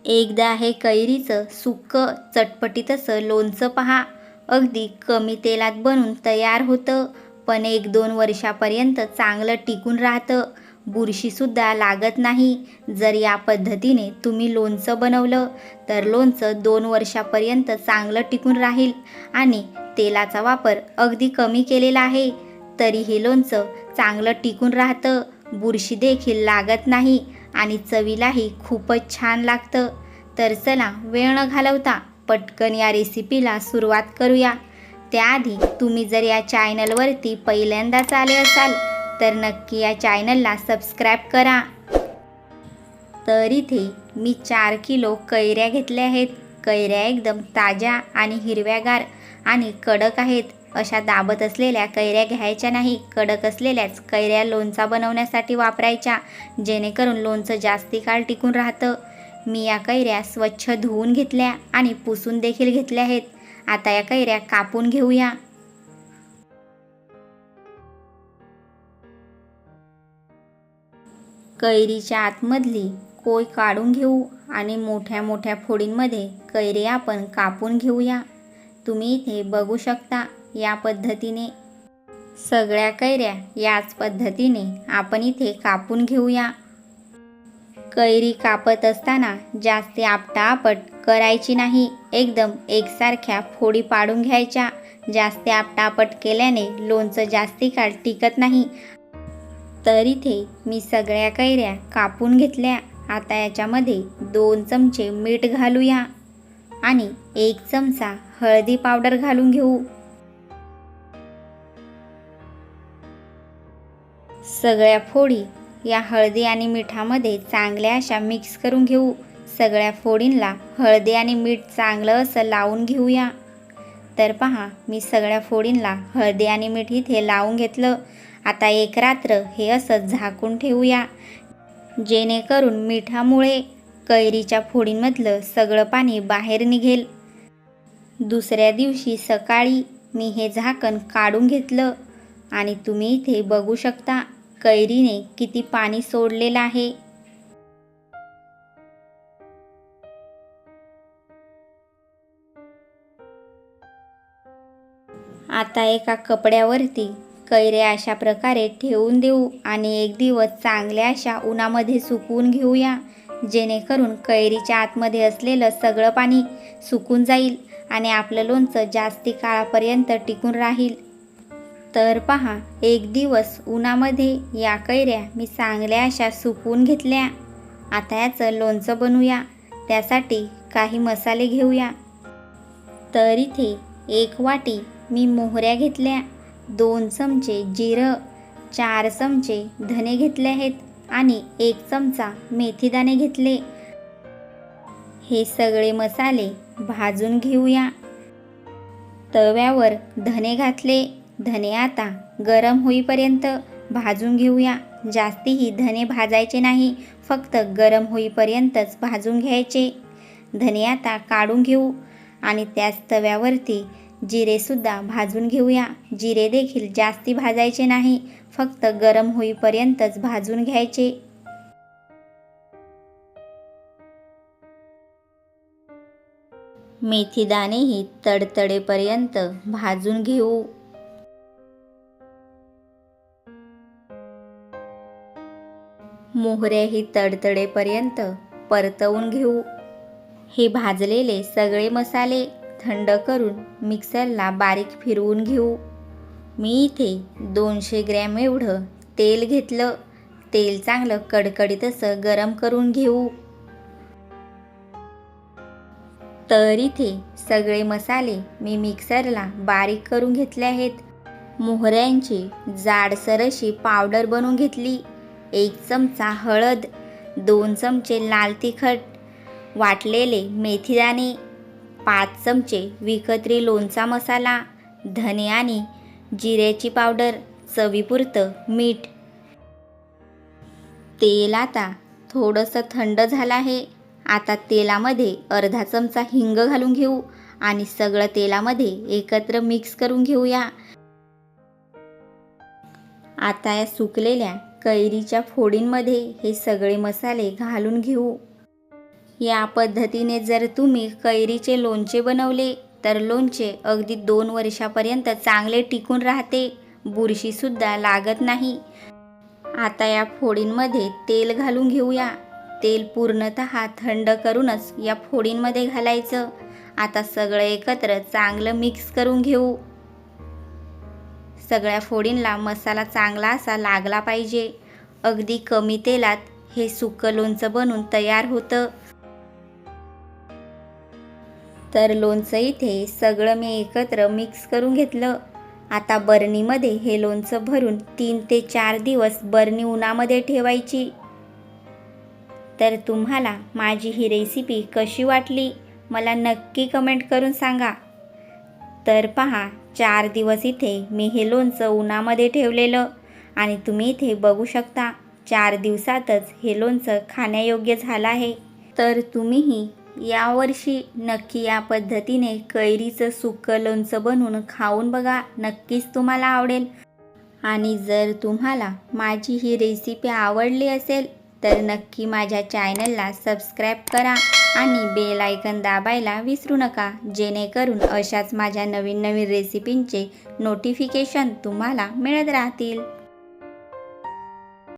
एकदा हे कैरीचं सुक्कं चटपटीत असं लोणचं पहा. अगदी कमी तेलात बनून तयार होतं, पण 1-2 वर्षापर्यंत चांगलं टिकून राहतं. बुरशीसुद्धा लागत नाही. जर या पद्धतीने तुम्ही लोणचं बनवलं तर लोणचं 2 वर्षापर्यंत चांगलं टिकून राहील. आणि तेलाचा वापर अगदी कमी केलेला आहे तरी हे लोणचं चांगलं टिकून राहतं, बुरशी देखील लागत नाही आणि चवीलाही खूपच छान लागतं. तर चला वेळ न घालवता पटकन या रेसिपीला सुरुवात करूया. त्याआधी तुम्ही जर या चॅनलवरती पहिल्यांदाच आले असाल तर नक्की या चॅनलला सबस्क्राईब करा. तर इथे मी 4 किलो कैऱ्या घेतल्या आहेत. कैऱ्या एकदम ताज्या आणि हिरव्यागार आणि कडक आहेत. अशा दाबत असलेल्या कैऱ्या घ्यायच्या नाही. कडक असलेल्याच कैऱ्या लोणचा बनवण्यासाठी वापरायच्या, जेणेकरून लोणचं जास्ती काळ टिकून राहतं. मी या कैऱ्या स्वच्छ धुवून घेतल्या आणि पुसून देखील घेतल्या आहेत. आता या कैऱ्या कापून घेऊया. कैरीच्या आतमधली कोय काढून घेऊ आणि मोठ्या मोठ्या फोडींमध्ये कैरी आपण कापून घेऊया. तुम्ही इथे बघू शकता या पद्धतीने सगळ्या कैऱ्या याच पद्धतीने आपण इथे कापून घेऊया. कैरी कापत असताना जास्ती आपटाआपट करायची नाही. एकदम एकसारख्या फोडी पाडून घ्यायच्या. जास्ती आपटाआपट केल्याने लोणचं जास्ती काळ टिकत नाही. तर इथे मी सगळ्या कैऱ्या कापून घेतल्या. आता याच्यामध्ये 2 चमचे मीठ घालूया आणि 1 चमचा हळदी पावडर घालून घेऊ. सगळ्या फोडी या हळदी आणि मिठामध्ये चांगल्या अशा मिक्स करून घेऊ. सगळ्या फोडींना हळदी आणि मीठ चांगलं असं लावून घेऊया. तर पहा, मी सगळ्या फोडींना हळदी आणि मीठ इथे लावून घेतलं. आता 1 रात्र हे असं झाकून ठेवूया, जेणेकरून मिठामुळे कैरीच्या फोडींमधलं सगळं पाणी बाहेर निघेल. दुसऱ्या दिवशी सकाळी मी हे झाकण काढून घेतलं आणि तुम्ही इथे बघू शकता कैरीने किती पाणी सोडलेलं आहे. आता एका कपड्यावरती कैऱ्या अशा प्रकारे ठेवून देऊ आणि 1 दिवस चांगल्या अशा उन्हामध्ये सुकवून घेऊया, जेणेकरून कैरीच्या आतमध्ये असलेलं सगळं पाणी सुकून जाईल आणि आपलं लोणचं जास्ती काळापर्यंत टिकून राहील. तर पहा, 1 दिवस उन्हामध्ये या कैऱ्या मी चांगल्या अशा सुकवून घेतल्या. आता याचं लोणचं बनवूया. त्यासाठी काही मसाले घेऊया. तर इथे 1 वाटी मी मोहऱ्या घेतल्या, 2 चमचे जिरं, 4 चमचे धने घेतले आहेत आणि 1 चमचा मेथीदाणे घेतले. हे सगळे मसाले भाजून घेऊया. तव्यावर धने घातले. धने आता गरम होईपर्यंत भाजून घेऊया. जास्तीही धने भाजायचे नाही, फक्त गरम होईपर्यंतच भाजून घ्यायचे. धने आता काढून घेऊ आणि त्याच तव्यावरती जिरेसुद्धा भाजून घेऊया. जिरे देखील जास्ती भाजायचे नाही, फक्त गरम होईपर्यंतच भाजून घ्यायचे. मेथीदाणेही तडतडेपर्यंत भाजून घेऊ. मोहऱ्याही तडतडेपर्यंत परतवून घेऊ. हे भाजलेले सगळे मसाले थंड करून मिक्सरला बारीक फिरवून घेऊ. मी इथे 200 ग्रॅम एवढं तेल घेतलं. तेल चांगलं कडकडीत असं गरम करून घेऊ. तर इथे सगळे मसाले मी मिक्सरला बारीक करून घेतले आहेत. मोहऱ्यांची जाडसर अशी पावडर बनवून घेतली. 1 चमचा हळद, 2 चमचे लाल तिखट, वाटलेले मेथीदाणे, 5 चमचे विकत्री लोणचा मसाला, धने आणि जिऱ्याची पावडर, चवीपुरतं मीठ. तेल आता थोडंसं थंड झालं आहे. आता तेलामध्ये अर्धा चमचा हिंग घालून घेऊ आणि सगळं तेलामध्ये एकत्र मिक्स करून घेऊया. आता या सुकलेल्या कैरीच्या फोडींमध्ये हे सगळे मसाले घालून घेऊ. या पद्धतीने जर तुम्ही कैरीचे लोणचे बनवले तर लोणचे अगदी 2 वर्षापर्यंत चांगले टिकून राहते, बुरशीसुद्धा लागत नाही. आता या फोडींमध्ये तेल घालून घेऊया. तेल पूर्णतः थंड करूनच या फोडींमध्ये घालायचं. आता सगळं एकत्र चांगलं मिक्स करून घेऊ. सगळ्या फोडींना मसाला चांगला असा लागला पाहिजे. अगदी कमी तेलात हे सुकं लोणचं बनून तयार होतं. तर लोणचं इथे सगळं मी एकत्र मिक्स करून घेतलं. आता बरणीमध्ये हे लोणचं भरून 3 ते 4 दिवस बरणी उन्हामध्ये ठेवायची. तर तुम्हाला माझी ही रेसिपी कशी वाटली मला नक्की कमेंट करून सांगा. तर पहा, 4 दिवस इथे मी हे लोणचं उन्हामध्ये ठेवलेलं आणि तुम्ही इथे बघू शकता 4 दिवसातच हे लोणचं खाण्यायोग्य झालं आहे. तर तुम्हीही यावर्षी नक्की या पद्धतीने कैरीचं सुकं लोणचं बनवून खाऊन बघा. नक्कीच तुम्हाला आवडेल. आणि जर तुम्हाला माझी ही रेसिपी आवडली असेल तर नक्की माझ्या चॅनलला सबस्क्राईब करा आणि बेल आयकन दाबायला विसरू नका, जेणेकरून अशाच माझ्या नवीन नवीन रेसिपींचे नोटिफिकेशन तुम्हाला मिळत राहतील.